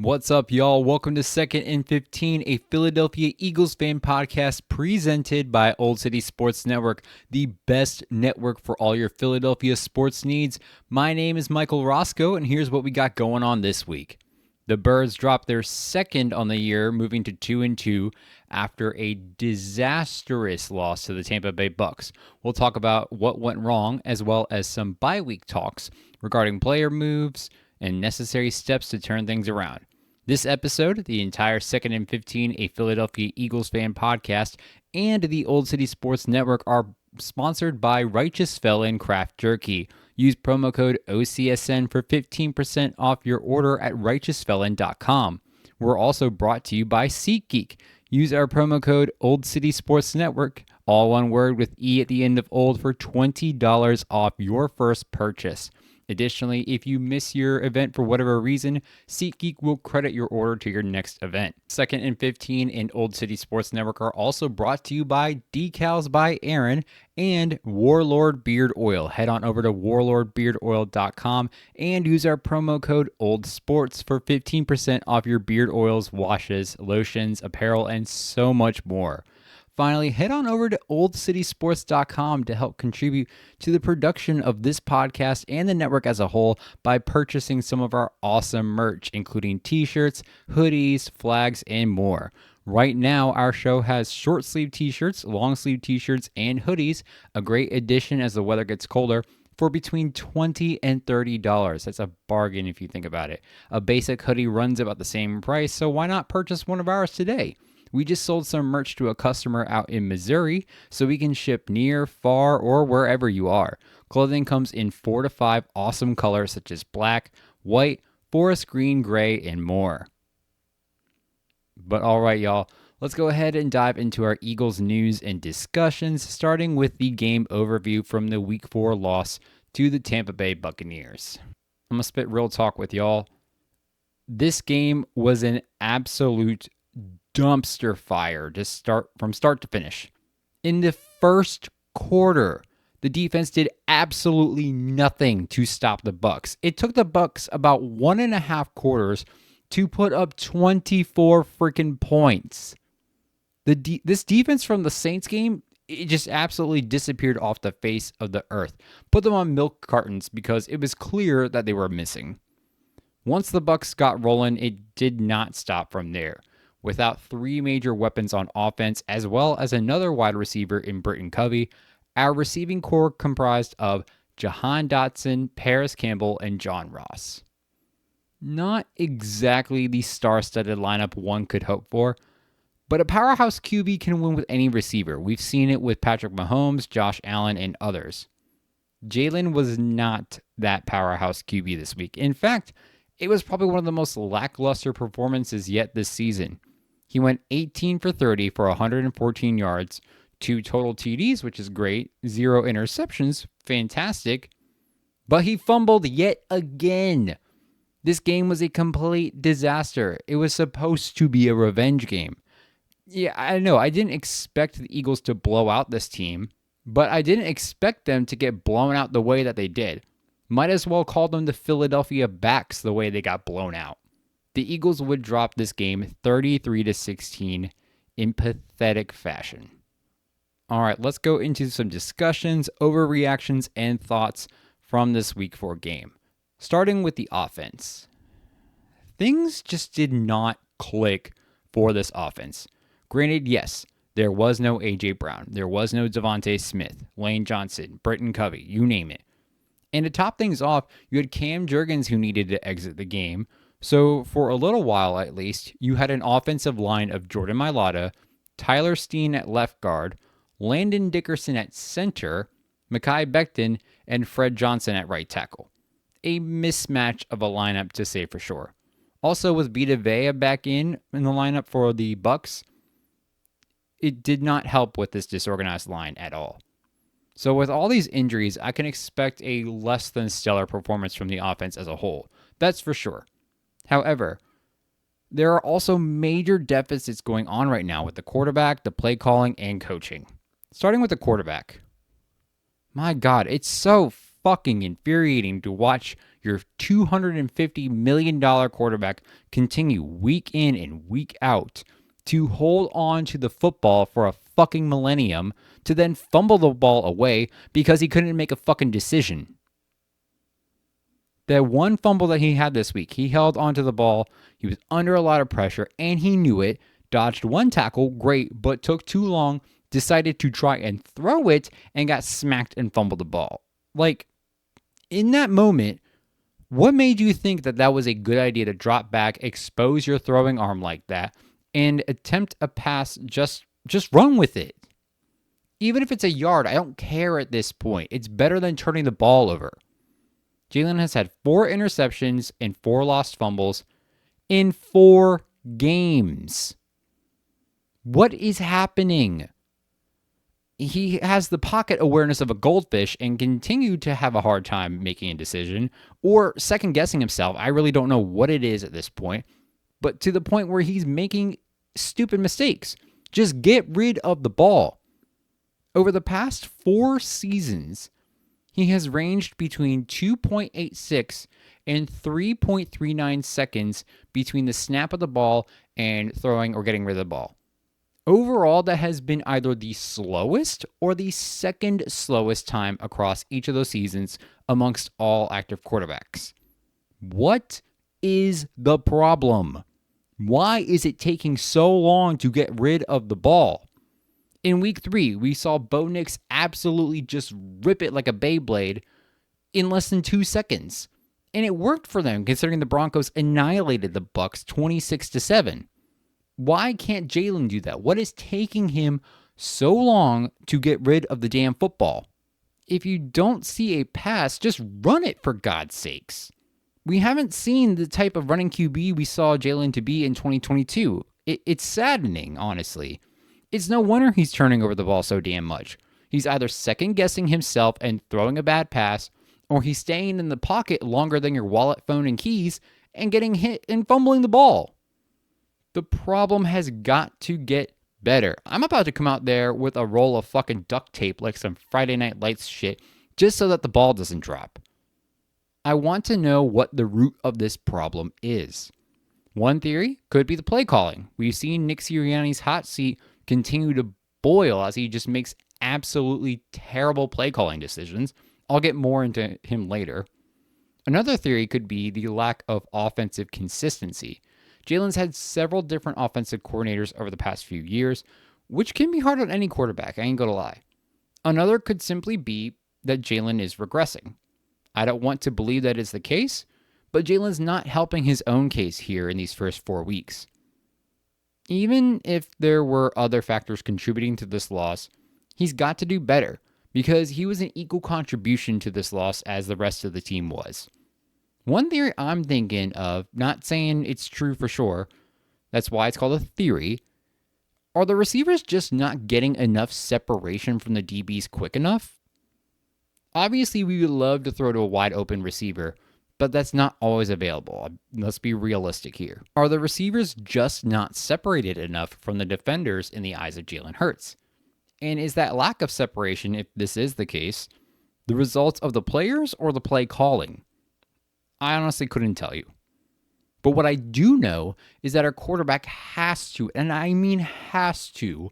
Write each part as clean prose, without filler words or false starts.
What's up, y'all? Welcome to 2nd and 15, a Philadelphia Eagles fan podcast presented by Old City Sports Network, the best network for all your Philadelphia sports needs. My name is Michael Roscoe, and here's what we got going on this week. The Birds dropped their second on the year, moving to 2-2 after a disastrous loss to the Tampa Bay Bucs. We'll talk about what went wrong, as well as some bye-week talks regarding player moves and necessary steps to turn things around. This episode, the entire 2nd and 15, a Philadelphia Eagles fan podcast, and the Old City Sports Network are sponsored by Righteous Felon Craft Jerky. Use promo code OCSN for 15% off your order at righteousfelon.com. We're also brought to you by SeatGeek. Use our promo code Old City Sports Network, all one word with E at the end of old, for $20 off your first purchase. Additionally, if you miss your event for whatever reason, SeatGeek will credit your order to your next event. 2nd and 15 and Old City Sports Network are also brought to you by Decals by Aaron and Warlord Beard Oil. Head on over to warlordbeardoil.com and use our promo code OLDSPORTS for 15% off your beard oils, washes, lotions, apparel, and so much more. Finally, head on over to oldcitysports.com to help contribute to the production of this podcast and the network as a whole by purchasing some of our awesome merch, including t-shirts, hoodies, flags, and more. Right now, our show has short sleeve t-shirts, long sleeve t-shirts, and hoodies, a great addition as the weather gets colder, for between $20 and $30. That's a bargain if you think about it. A basic hoodie runs about the same price, so why not purchase one of ours today? We just sold some merch to a customer out in Missouri, so we can ship near, far, or wherever you are. Clothing comes in 4 to 5 awesome colors such as black, white, forest green, gray, and more. But all right, y'all, let's go ahead and dive into our Eagles news and discussions, starting with the game overview from the Week 4 loss to the Tampa Bay Buccaneers. I'm going to spit real talk with y'all. This game was an absolute dumpster fire from start to finish. In the first quarter, the defense did absolutely nothing to stop the Bucs. It took the Bucs about 1.5 quarters to put up 24 freaking points. This defense from the Saints game, it just absolutely disappeared off the face of the earth. Put them on milk cartons because it was clear that they were missing. Once the Bucs got rolling, it did not stop from there. Without 3 major weapons on offense, as well as another wide receiver in Britton Covey, our receiving core comprised of Jahan Dotson, Paris Campbell, and John Ross. Not exactly the star-studded lineup one could hope for, but a powerhouse QB can win with any receiver. We've seen it with Patrick Mahomes, Josh Allen, and others. Jalen was not that powerhouse QB this week. In fact, it was probably one of the most lackluster performances yet this season. He went 18 for 30 for 114 yards, 2 total TDs, which is great, 0 interceptions, fantastic, but he fumbled yet again. This game was a complete disaster. It was supposed to be a revenge game. Yeah, I know, I didn't expect the Eagles to blow out this team, but I didn't expect them to get blown out the way that they did. Might as well call them the Philadelphia Backs the way they got blown out. The Eagles would drop this game 33-16 in pathetic fashion. All right, let's go into some discussions, overreactions, and thoughts from this Week 4 game. Starting with the offense. Things just did not click for this offense. Granted, yes, there was no A.J. Brown. There was no Devontae Smith, Lane Johnson, Britton Covey, you name it. And to top things off, you had Cam Jurgens who needed to exit the game, So, for a little while at least, you had an offensive line of Jordan Mailata, Tyler Steen at left guard, Landon Dickerson at center, Mekhi Becton, and Fred Johnson at right tackle. A mismatch of a lineup to say for sure. Also, with Vita Vea back in the lineup for the Bucs, it did not help with this disorganized line at all. So with all these injuries, I can expect a less than stellar performance from the offense as a whole. That's for sure. However, there are also major deficits going on right now with the quarterback, the play calling, and coaching. Starting with the quarterback. My God, it's so fucking infuriating to watch your $250 million quarterback continue week in and week out to hold on to the football for a fucking millennium to then fumble the ball away because he couldn't make a fucking decision. That one fumble that he had this week, he held onto the ball, he was under a lot of pressure, and he knew it, dodged one tackle, great, but took too long, decided to try and throw it, and got smacked and fumbled the ball. Like, in that moment, what made you think that that was a good idea to drop back, expose your throwing arm like that, and attempt a pass, just run with it? Even if it's a yard, I don't care at this point. It's better than turning the ball over. Jalen has had 4 interceptions and 4 lost fumbles in 4 games. What is happening? He has the pocket awareness of a goldfish and continued to have a hard time making a decision or second guessing himself. I really don't know what it is at this point, but to the point where he's making stupid mistakes. Just get rid of the ball. Over the past 4 seasons, he has ranged between 2.86 and 3.39 seconds between the snap of the ball and throwing or getting rid of the ball. Overall, that has been either the slowest or the second slowest time across each of those seasons amongst all active quarterbacks. What is the problem? Why is it taking so long to get rid of the ball? In week 3, we saw Bo Nix absolutely just rip it like a Beyblade in less than 2 seconds. And it worked for them considering the Broncos annihilated the Bucs 26-7. Why can't Jalen do that? What is taking him so long to get rid of the damn football? If you don't see a pass, just run it for God's sakes. We haven't seen the type of running QB we saw Jalen to be in 2022. It's saddening, honestly. It's no wonder he's turning over the ball so damn much. He's either second-guessing himself and throwing a bad pass, or he's staying in the pocket longer than your wallet, phone, and keys and getting hit and fumbling the ball. The problem has got to get better. I'm about to come out there with a roll of fucking duct tape like some Friday Night Lights shit just so that the ball doesn't drop. I want to know what the root of this problem is. One theory could be the play calling. We've seen Nick Sirianni's hot seat continue to boil as he just makes absolutely terrible play calling decisions. I'll get more into him later. Another theory could be the lack of offensive consistency. Jalen's had several different offensive coordinators over the past few years, which can be hard on any quarterback, I ain't gonna lie. Another could simply be that Jalen is regressing. I don't want to believe that is the case, but Jalen's not helping his own case here in these first 4 weeks. Even if there were other factors contributing to this loss, he's got to do better because he was an equal contribution to this loss as the rest of the team was. One theory I'm thinking of, not saying it's true for sure, that's why it's called a theory, are the receivers just not getting enough separation from the DBs quick enough? Obviously, we would love to throw to a wide open receiver, but that's not always available. Let's be realistic here. Are the receivers just not separated enough from the defenders in the eyes of Jalen Hurts? And is that lack of separation, if this is the case, the result of the players or the play calling? I honestly couldn't tell you. But what I do know is that our quarterback has to, and I mean has to,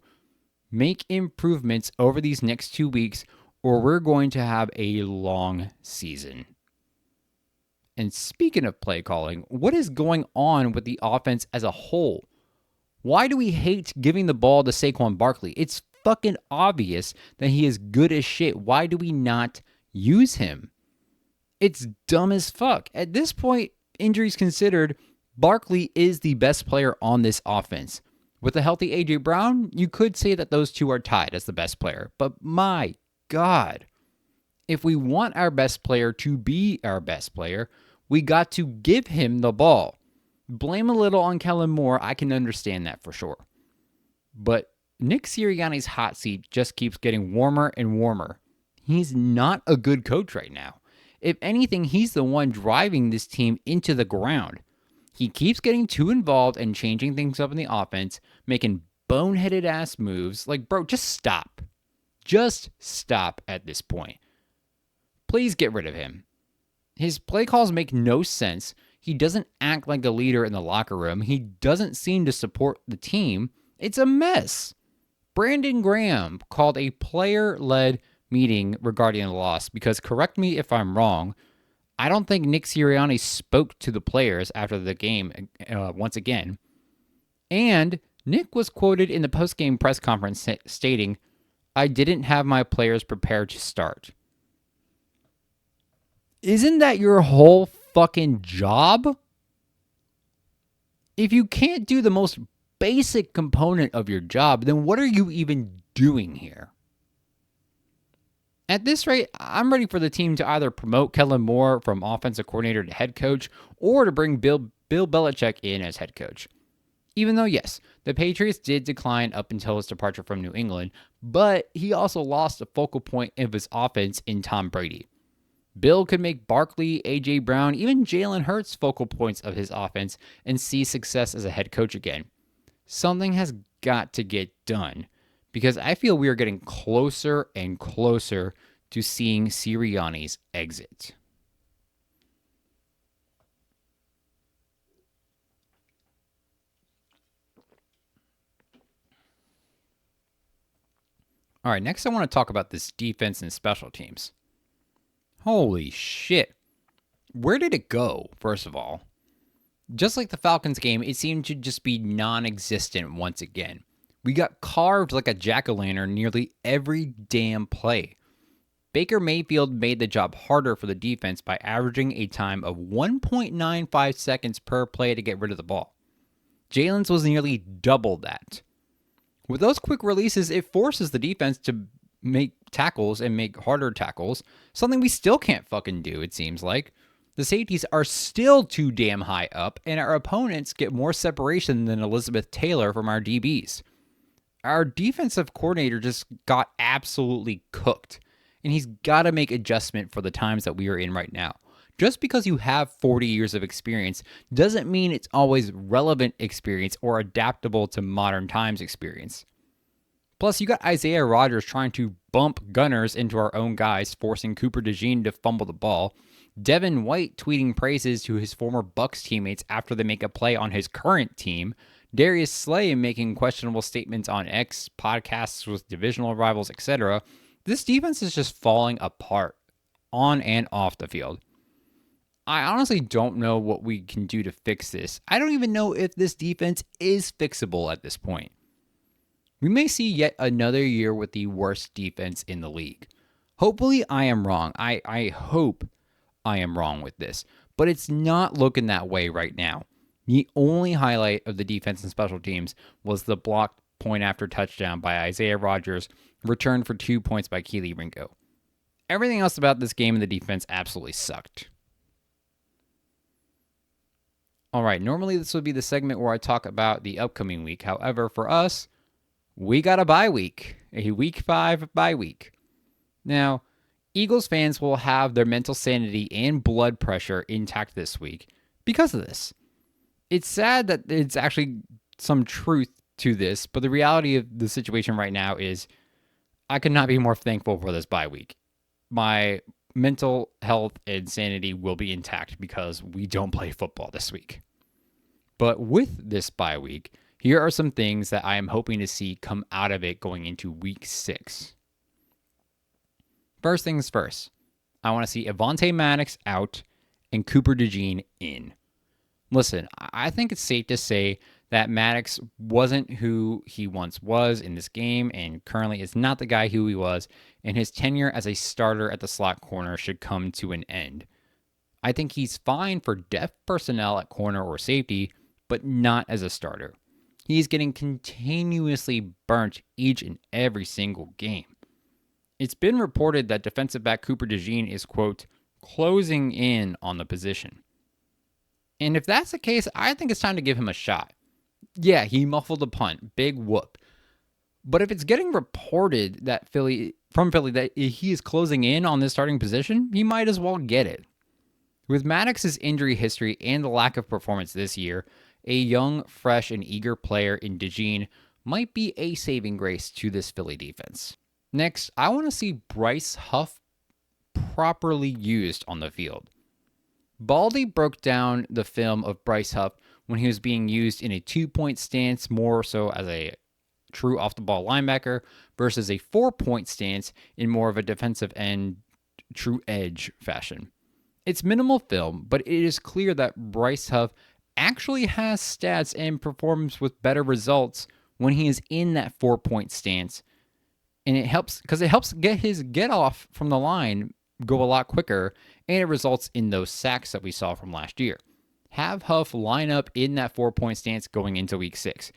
make improvements over these next 2 weeks or we're going to have a long season. And speaking of play calling, what is going on with the offense as a whole? Why do we hate giving the ball to Saquon Barkley? It's fucking obvious that he is good as shit. Why do we not use him? It's dumb as fuck. At this point, injuries considered, Barkley is the best player on this offense. With a healthy A.J. Brown, you could say that those two are tied as the best player. But my God, if we want our best player to be our best player, we got to give him the ball. Blame a little on Kellen Moore. I can understand that for sure. But Nick Sirianni's hot seat just keeps getting warmer and warmer. He's not a good coach right now. If anything, he's the one driving this team into the ground. He keeps getting too involved and changing things up in the offense, making boneheaded ass moves. Like, bro, just stop. Just stop at this point. Please get rid of him. His play calls make no sense. He doesn't act like a leader in the locker room. He doesn't seem to support the team. It's a mess. Brandon Graham called a player-led meeting regarding the loss because, correct me if I'm wrong, I don't think Nick Sirianni spoke to the players after the game once again. And Nick was quoted in the post-game press conference stating, "I didn't have my players prepared to start." Isn't that your whole fucking job? If you can't do the most basic component of your job, then what are you even doing here? At this rate, I'm ready for the team to either promote Kellen Moore from offensive coordinator to head coach or to bring Bill Belichick in as head coach. Even though, yes, the Patriots did decline up until his departure from New England, but he also lost a focal point of his offense in Tom Brady. Bill could make Barkley, A.J. Brown, even Jalen Hurts focal points of his offense and see success as a head coach again. Something has got to get done because I feel we are getting closer and closer to seeing Sirianni's exit. All right, next I want to talk about this defense and special teams. Holy shit. Where did it go, first of all? Just like the Falcons game, it seemed to just be non-existent once again. We got carved like a jack-o'-lantern nearly every damn play. Baker Mayfield made the job harder for the defense by averaging a time of 1.95 seconds per play to get rid of the ball. Jalen's was nearly double that. With those quick releases, it forces the defense to make tackles and make harder tackles, something we still can't fucking do, it seems like. The safeties are still too damn high up, and our opponents get more separation than Elizabeth Taylor from our DBs. Our defensive coordinator just got absolutely cooked, and he's got to make adjustment for the times that we are in right now. Just because you have 40 years of experience doesn't mean it's always relevant experience or adaptable to modern times experience. Plus, you got Isaiah Rodgers trying to bump gunners into our own guys, forcing Cooper DeJean to fumble the ball. Devin White tweeting praises to his former Bucs teammates after they make a play on his current team. Darius Slay making questionable statements on X, podcasts with divisional rivals, etc. This defense is just falling apart on and off the field. I honestly don't know what we can do to fix this. I don't even know if this defense is fixable at this point. We may see yet another year with the worst defense in the league. Hopefully I am wrong. I hope I am wrong with this, but it's not looking that way right now. The only highlight of the defense and special teams was the blocked point after touchdown by Isaiah Rodgers, returned for 2 points by Keely Ringo. Everything else about this game and the defense absolutely sucked. All right, normally this would be the segment where I talk about the upcoming week. However, for us, we got a bye week, a week 5 bye week. Now, Eagles fans will have their mental sanity and blood pressure intact this week because of this. It's sad that it's actually some truth to this, but the reality of the situation right now is I could not be more thankful for this bye week. My mental health and sanity will be intact because we don't play football this week. But with this bye week, here are some things that I am hoping to see come out of it going into week 6. First things first, I want to see Avonte Maddox out and Cooper DeJean in. Listen, I think it's safe to say that Maddox wasn't who he once was in this game and currently is not the guy who he was, and his tenure as a starter at the slot corner should come to an end. I think he's fine for depth personnel at corner or safety, but not as a starter. He's getting continuously burnt each and every single game. It's been reported that defensive back Cooper DeJean is, quote, closing in on the position. And if that's the case, I think it's time to give him a shot. Yeah, he muffled a punt. Big whoop. But if it's getting reported that Philly that he is closing in on this starting position, he might as well get it. With Maddox's injury history and the lack of performance this year, a young, fresh, and eager player in DeJean might be a saving grace to this Philly defense. Next, I want to see Bryce Huff properly used on the field. Baldy broke down the film of Bryce Huff when he was being used in a 2-point stance, more so as a true off-the-ball linebacker, versus a 4-point stance in more of a defensive end, true edge fashion. It's minimal film, but it is clear that Bryce Huff actually has stats and performs with better results when he is in that 4-point stance. And it helps because it helps get his get off from the line go a lot quicker, and it results in those sacks that we saw from last year. Have Huff line up in that 4-point stance going into week 6.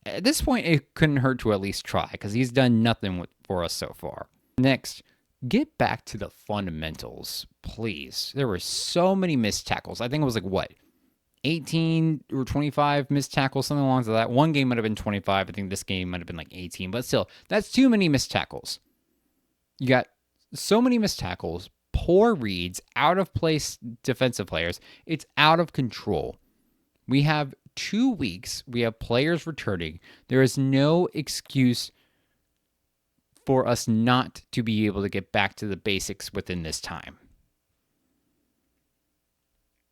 At this point, it couldn't hurt to at least try because he's done nothing for us so far. Next, get back to the fundamentals, please. There were so many missed tackles. I think it was 18 or 25 missed tackles, something along that. One game might have been 25. I think this game might have been 18, but still, that's too many missed tackles. You got so many missed tackles, poor reads, out of place defensive players. It's out of control. We have 2 weeks. We have players returning. There is no excuse for us not to be able to get back to the basics within this time.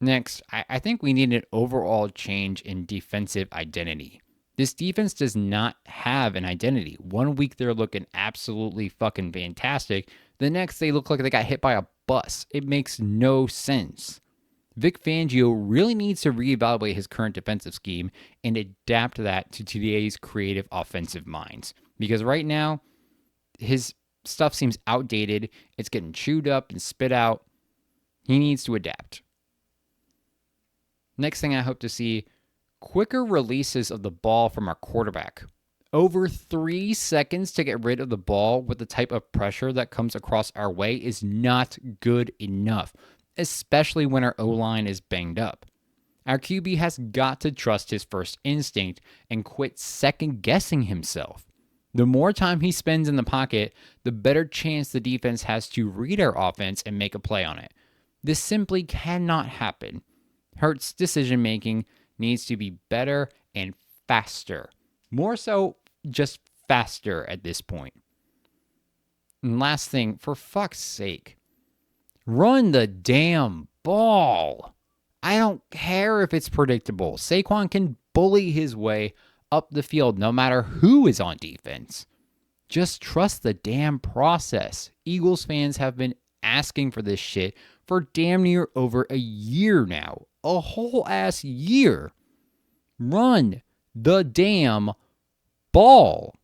Next, I think we need an overall change in defensive identity. This defense does not have an identity. 1 week they're looking absolutely fucking fantastic. The next they look like they got hit by a bus. It makes no sense. Vic Fangio really needs to reevaluate his current defensive scheme and adapt that to today's creative offensive minds. Because right now, his stuff seems outdated. It's getting chewed up and spit out. He needs to adapt. Next thing I hope to see, quicker releases of the ball from our quarterback. Over 3 seconds to get rid of the ball with the type of pressure that comes across our way is not good enough, especially when our O-line is banged up. Our QB has got to trust his first instinct and quit second-guessing himself. The more time he spends in the pocket, the better chance the defense has to read our offense and make a play on it. This simply cannot happen. Hurts' decision-making needs to be better and faster. More so, just faster at this point. And last thing, for fuck's sake, run the damn ball. I don't care if it's predictable. Saquon can bully his way up the field no matter who is on defense. Just trust the damn process. Eagles fans have been asking for this shit for damn near over a year now. A whole ass year. Run the damn ball.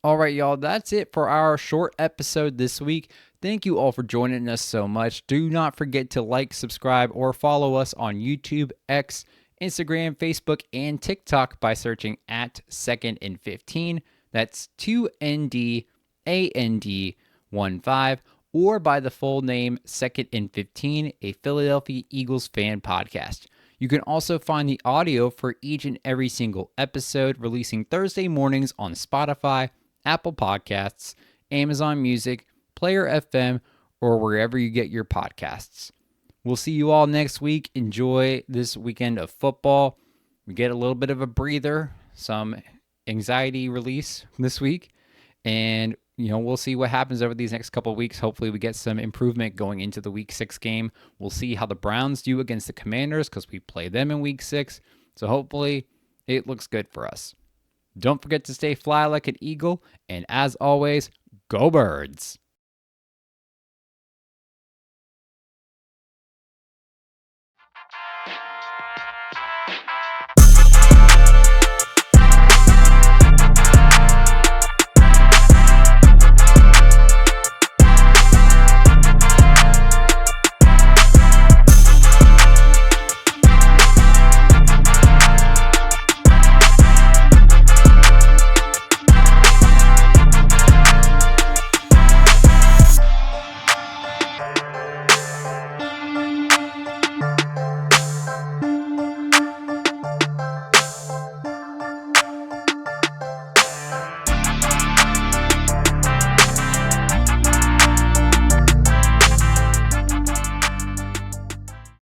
All right, y'all, that's it for our short episode this week. Thank you all for joining us so much. Do not forget to like, subscribe, or follow us on YouTube, X, Instagram, Facebook, and TikTok by searching at 2nd and 15. That's 2NDAND15, or by the full name 2nd and 15, a Philadelphia Eagles fan podcast. You can also find the audio for each and every single episode releasing Thursday mornings on Spotify, Apple Podcasts, Amazon Music, Player FM, or wherever you get your podcasts. We'll see you all next week. Enjoy this weekend of football. We get a little bit of a breather, some anxiety release this week, and we'll see what happens over these next couple of weeks. Hopefully we get some improvement going into the week 6 game. We'll see how the Browns do against the Commanders because we play them in week 6. So hopefully it looks good for us. Don't forget to stay fly like an eagle. And as always, go Birds.